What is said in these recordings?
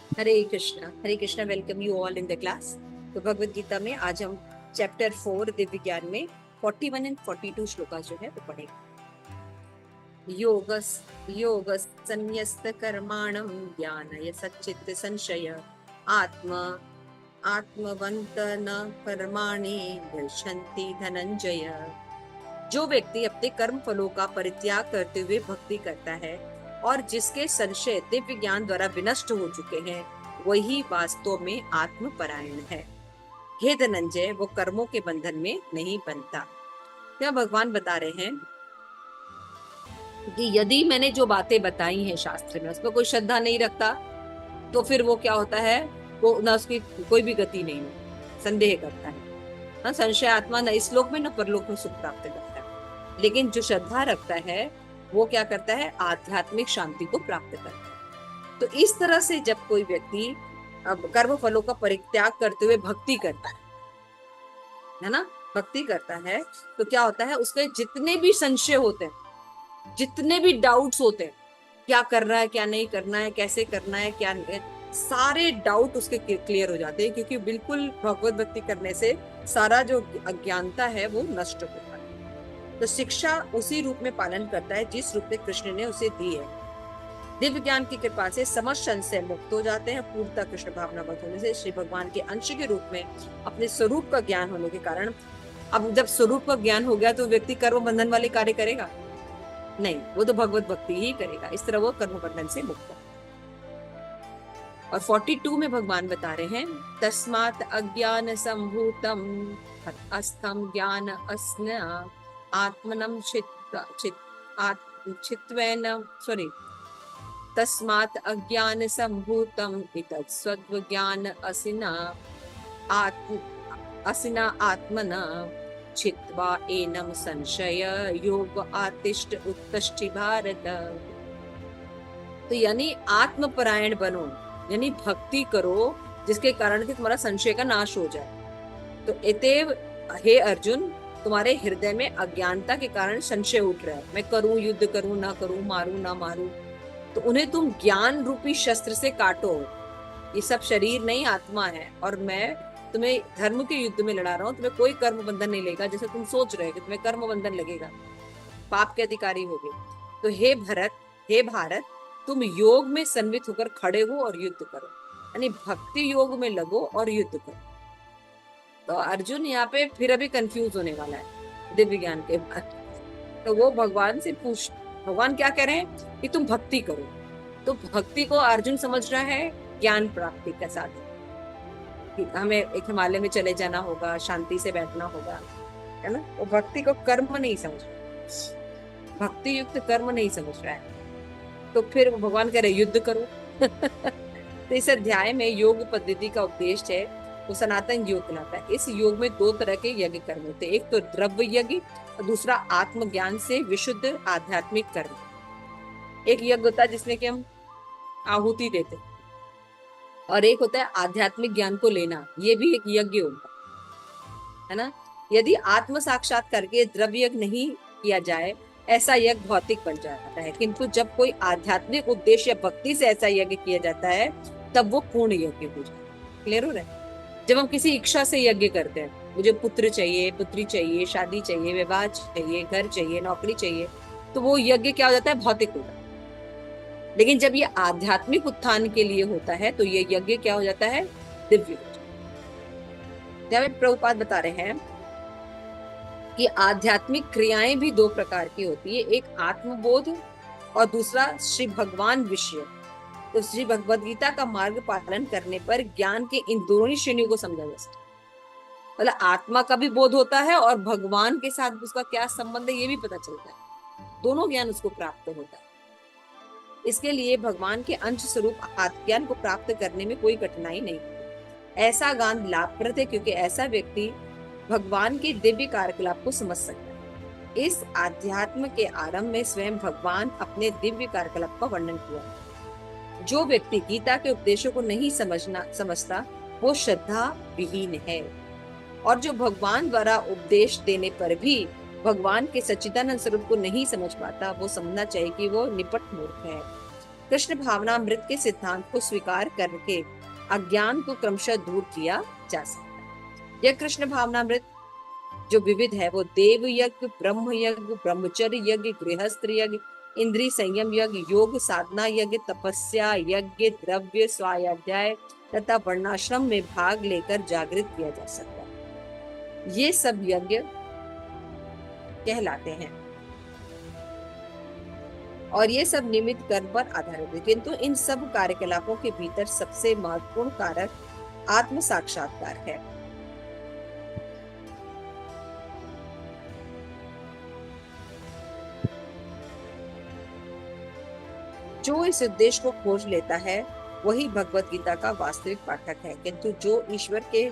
Hare Krishna, welcome you all in the class. तो भगवत गीता में आज हम चैप्टर 4 दिव्य ज्ञान में 41 एंड 42 श्लोका जो है वो पढ़ेंगे। योग संन्यस्त कर्माणम ज्ञानय सच्चित संशय आत्म आत्मवंत न कर्माणि गच्छन्ति धनंजय। जो व्यक्ति अपने कर्म फलों का परित्याग करते हुए भक्ति करता है और जिसके संशय दिव्य ज्ञान द्वारा विनष्ट हो चुके हैं, वही वास्तव में आत्मपरायण है। हे धनंजय, वो कर्मों के बंधन में नहीं बनता। क्या भगवान बता रहे हैं कि यदि मैंने जो बातें बताई हैं शास्त्र में उसमें कोई श्रद्धा नहीं रखता तो फिर वो क्या होता है, वो ना उसकी कोई भी गति नहीं है, संदेह करता है। हाँ, संशय आत्मा न इस लोक में न परलोक में सुख प्राप्त करता है। लेकिन जो श्रद्धा रखता है वो क्या करता है, आध्यात्मिक शांति को प्राप्त करता है। तो इस तरह से जब कोई व्यक्ति अब कर्म फलों का परित्याग करते हुए भक्ति करता है ना, भक्ति करता है, तो क्या होता है, उसके जितने भी संशय होते हैं, जितने भी डाउट्स होते हैं, क्या करना है क्या नहीं करना है, कैसे करना है क्या नहीं, सारे डाउट उसके क्लियर हो जाते हैं, क्योंकि बिल्कुल भगवत भक्ति करने से सारा जो अज्ञानता है वो नष्ट होता है। तो शिक्षा उसी रूप में पालन करता है जिस रूप में कृष्ण ने उसे दी है। दिव्य ज्ञान की कृपा से समस्त संशय मुक्त हो जाते हैं। पूर्णतः कृष्ण भावनावत होने से श्री भगवान के अंश के रूप में अपने स्वरूप का ज्ञान होने के कारण, अब जब स्वरूप का ज्ञान हो गया तो व्यक्ति कर्म बंधन वाले कार्य करेगा नहीं, वो तो भगवत भक्ति ही करेगा। इस तरह वो कर्म बंधन से मुक्त है। और 42 में भगवान बता रहे हैं, तस्मात् अज्ञान संभूतम अस्थम ज्ञान अस्न आत्मनम चित्वेन सॉरी तस्मात् अज्ञान संभूतम इतत् स्वज्ञान असिना आत्मना चित्वा एनम संशय योग आतिष्ठ उत्तष्टि भारत। तो यानी आत्मपरायण बनो, यानी भक्ति करो जिसके कारण कि तुम्हारा संशय का नाश हो जाए। तो एतेव हे अर्जुन, तुम्हारे हृदय में अज्ञानता के कारण संशय उठ रहा है, मैं करूं युद्ध करूं ना करूं, मारूं ना मारूं, तो उन्हें तुम ज्ञान रूपी शस्त्र से काटो। ये सब शरीर नहीं आत्मा है, और मैं तुम्हें धर्म के युद्ध में लड़ा रहा हूँ, तुम्हें कोई कर्म बंधन नहीं लगेगा जैसे तुम सोच रहे हो कि तुम्हें कर्म बंधन लगेगा, पाप के अधिकारी हो गए। तो हे भारत, तुम योग में संवित होकर खड़े हो और युद्ध करो, यानी भक्ति योग में लगो और युद्ध करो। तो अर्जुन यहाँ पे फिर अभी कंफ्यूज होने वाला है दिव्य ज्ञान के बाद। तो वो भगवान से पूछ, भगवान क्या कह रहे हैं कि तुम भक्ति करो। तो भक्ति को अर्जुन समझ रहा है ज्ञान प्राप्ति का साधन, कि हमें एक हिमालय में चले जाना होगा, शांति से बैठना होगा, है ना। वो भक्ति को कर्म नहीं समझ रहा, भक्ति युक्त कर्म नहीं समझ रहा है। तो फिर भगवान कह रहे युद्ध करो। तो इस अध्याय में योग पद्धति का उपदेश है, वो सनातन योग कहलाता है। इस योग में दो तरह के यज्ञ कर्म होते हैं, एक तो द्रव्य यज्ञ और दूसरा आत्मज्ञान से विशुद्ध आध्यात्मिक कर्म। एक यज्ञ होता है जिसमें कि हम आहुति देते, और एक होता है आध्यात्मिक ज्ञान को लेना, ये भी एक यज्ञ होता है ना। यदि आत्म साक्षात्कार के द्रव्य यज्ञ नहीं किया जाए, ऐसा यज्ञ भौतिक बन जाता है, किंतु जब कोई आध्यात्मिक उद्देश्य या भक्ति से ऐसा यज्ञ किया जाता है तब वो पूर्ण यज्ञ हो जाता है। क्लियर हो रहा है। जब हम किसी इच्छा से यज्ञ करते हैं, मुझे पुत्र चाहिए, पुत्री चाहिए, शादी चाहिए, विवाह चाहिए, घर चाहिए, नौकरी चाहिए, तो वो यज्ञ क्या हो जाता है, भौतिक होता है। लेकिन जब ये आध्यात्मिक उत्थान के लिए होता है तो ये यज्ञ क्या हो जाता है, दिव्य हो जाता है। प्रभुपाद बता रहे हैं कि आध्यात्मिक क्रियाएं भी दो प्रकार की होती है, एक आत्मबोध और दूसरा श्री भगवान विषय। तो श्री भगवद गीता का मार्ग पालन करने पर ज्ञान के इन दोनों श्रेणियों को समझा जा सकता है। मतलब आत्मा का भी बोध होता है और भगवान के साथ उसका क्या संबंध है ये भी पता चलता है, दोनों ज्ञान उसको प्राप्त होता है। इसके लिए भगवान के अंश स्वरूप आत्मज्ञान को प्राप्त करने में कोई कठिनाई नहीं। ऐसा ज्ञान लाभप्रद है क्योंकि ऐसा व्यक्ति भगवान के दिव्य कार्यकलाप को समझ सकता है। इस आध्यात्म के आरंभ में स्वयं भगवान अपने दिव्य कार्यकलाप का वर्णन किया। जो व्यक्ति गीता के उपदेशों को नहीं समझता वो श्रद्धा विहीन है, और जो भगवान द्वारा उपदेश देने पर भी भगवान के सच्चिदानंद स्वरूप को नहीं समझ पाता, वो समझना चाहिए कि वो निपट मूर्ख है। कृष्ण भावनामृत के सिद्धांत को स्वीकार करके अज्ञान को क्रमशः दूर किया जा सकता है। यह कृष्ण भावनामृत जो विविध है वो देव यज्ञ, ब्रह्म यज्ञ, ब्रह्मचर्य यज्ञ, गृहस्थ यज्ञ, इंद्रिय संयम यज्ञ, योग साधना यज्ञ, तपस्या यज्ञ, द्रव्य स्वाध्याय तथा वर्णाश्रम में भाग लेकर जागृत किया जा सकता है। ये सब यज्ञ कहलाते हैं और ये सब निमित्त कर्म पर आधारित है, किंतु इन सब कार्यकलापों के भीतर सबसे महत्वपूर्ण कारक आत्म साक्षात्कार है। जो इस उद्देश्य को खोज लेता है वही भगवत गीता का वास्तविक पाठक है, किंतु जो ईश्वर के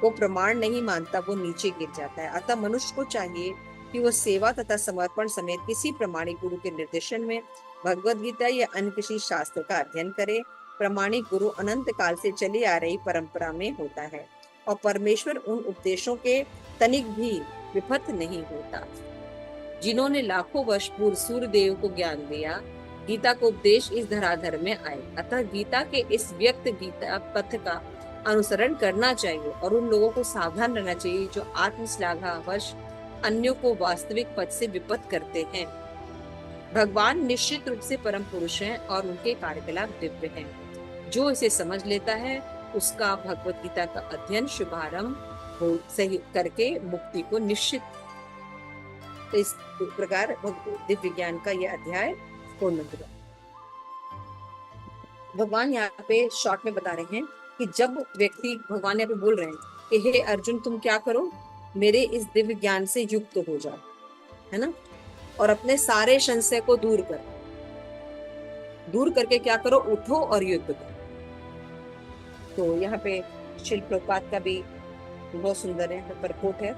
को प्रमाण नहीं मानता वो नीचे गिर जाता है। अतः मनुष्य को चाहिए कि वो सेवा तथा समर्पण समेत किसी प्रमाणिक गुरु के निर्देशन में भगवत गीता या अन्य किसी शास्त्र का अध्ययन करे। प्रमाणिक गुरु अनंत काल से चली आ रही परंपरा में होता है और परमेश्वर उन उपदेशों के तनिक भी विफत नहीं होता। जिन्होंने लाखों वर्ष पूर्व सूर्य देव को ज्ञान दिया, गीता को उपदेश इस धराधर में आए। अतः गीता के इस व्यक्त गीता पथ का अनुसरण करना चाहिए और उन लोगों को सावधान रहना चाहिए जो आत्मश्लाघावश अन्यों को वास्तविक पद से विपत करते हैं। भगवान निश्चित रूप से परम पुरुष हैं और उनके कार्यकलाप दिव्य हैं। जो इसे समझ लेता है उसका भगवत गीता का अध्ययन शुभारंभ हो सही करके मुक्ति को निश्चित। तो इस प्रकार दिव्य ज्ञान का यह अध्याय पूर्ण हुआ। भगवान यहाँ पे शॉर्ट में बता रहे हैं कि जब व्यक्ति, भगवान यहाँ पे बोल रहे हैं कि हे अर्जुन तुम क्या करो, मेरे इस दिव्य ज्ञान से युक्त हो जाओ, है ना, और अपने सारे संशय को दूर करके क्या करो, उठो और युद्ध करो। तो यहाँ पे शिल प्रपात का भी बहुत सुंदर है परकोट है।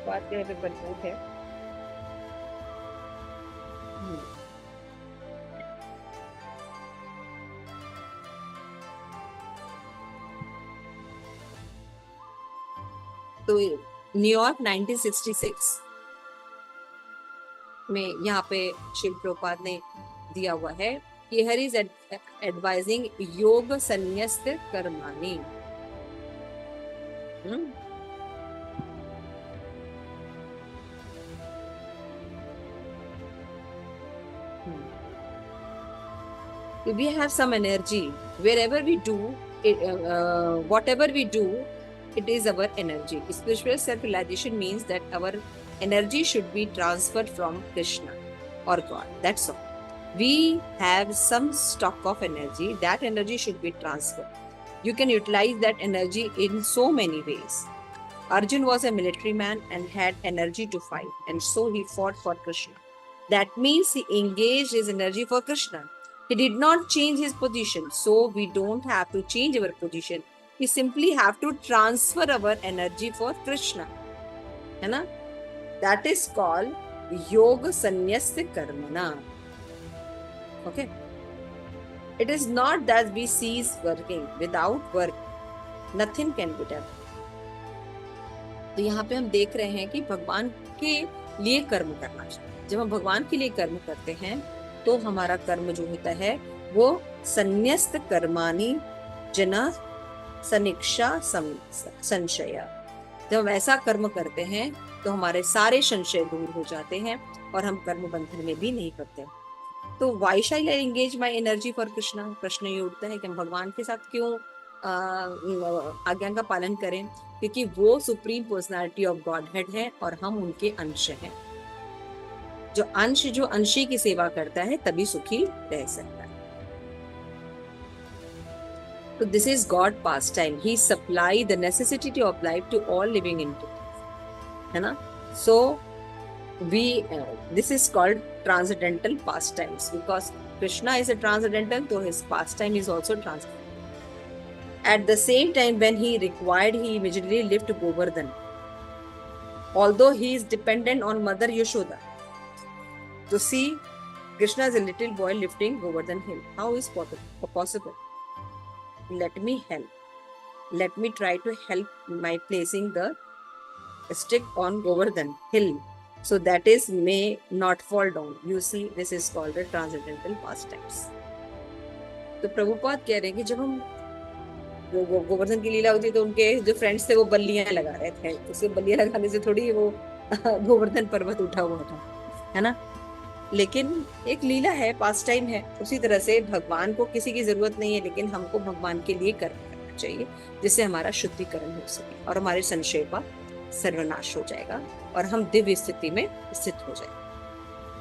बात के परकोट है। तो न्यूयॉर्क 1966 में यहाँ पे शिल प्रपात ने दिया हुआ है कि हर इज एडवाइजिंग योग संन्यस्त कर्माणि। We have some energy wherever we do it, whatever we do, it is our energy. Spiritual self-realization means that our energy should be transferred from Krishna or God. That's all. We have some stock of energy. That energy should be transferred. You can utilize that energy in so many ways. Arjun was a military man and had energy to fight, and so he fought for Krishna. That means he engaged his energy for Krishna. He did not change his position, so we don't have to change our position. We simply have to transfer our energy for Krishna. है ना? That is called Yoga Sannyasa Karmana. Okay? It is not that we cease working. Without work, nothing can be done. तो यहाँ पे हम देख रहे हैं कि भगवान के लिए कर्म करना चाहिए। जब हम भगवान के लिए कर्म करते हैं तो हमारा कर्म जो होता है वो संन्यस्त कर्माणि जना सनिक्षा संशय। जब हम ऐसा कर्म करते हैं तो हमारे सारे संशय दूर हो जाते हैं और हम कर्म बंधन में भी नहीं करते। तो why shall I engage my energy for Krishna. प्रश्न ये उठता है कि हम भगवान के साथ क्यों आज्ञा का पालन करें, क्योंकि वो supreme personality of God head है और हम उनके अंश हैं। जो अंशी की सेवा करता है तभी सुखी रह सकता है। तो this is God pastime. He supply the necessity of life to all living entities, है ना। So we this is called transcendental pastimes, because Krishna is a transcendental, तो his pastime is also transcendental. At the same time, when he required, he immediately lifted Govardhan, although he is dependent on Mother Yashoda. To see Krishna as a little boy lifting Govardhan hill, how is possible? let me try to help my placing the stick on Govardhan hill, so that is may not fall down. You see, this is called the transcendental pastimes. तो प्रभुपाद कह रहे हैं कि जब हम गोवर्धन की लीला होती है तो उनके जो फ्रेंड्स थे वो बल्लियां लगा रहे थे, उसे बल्लियां लगाने से थोड़ी वो गोवर्धन पर्वत उठा हुआ था, है ना। लेकिन एक लीला है, पास टाइम है। उसी तरह से भगवान को किसी की जरूरत नहीं है, लेकिन हमको भगवान के लिए कर्म करना चाहिए, जिससे हमारा शुद्धिकरण हो सके और हमारे संशय का सर्वनाश हो जाएगा और हम दिव्य स्थिति में स्थित हो जाएंगे।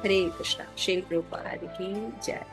हरे कृष्णा। श्री प्रभुपाद की जय।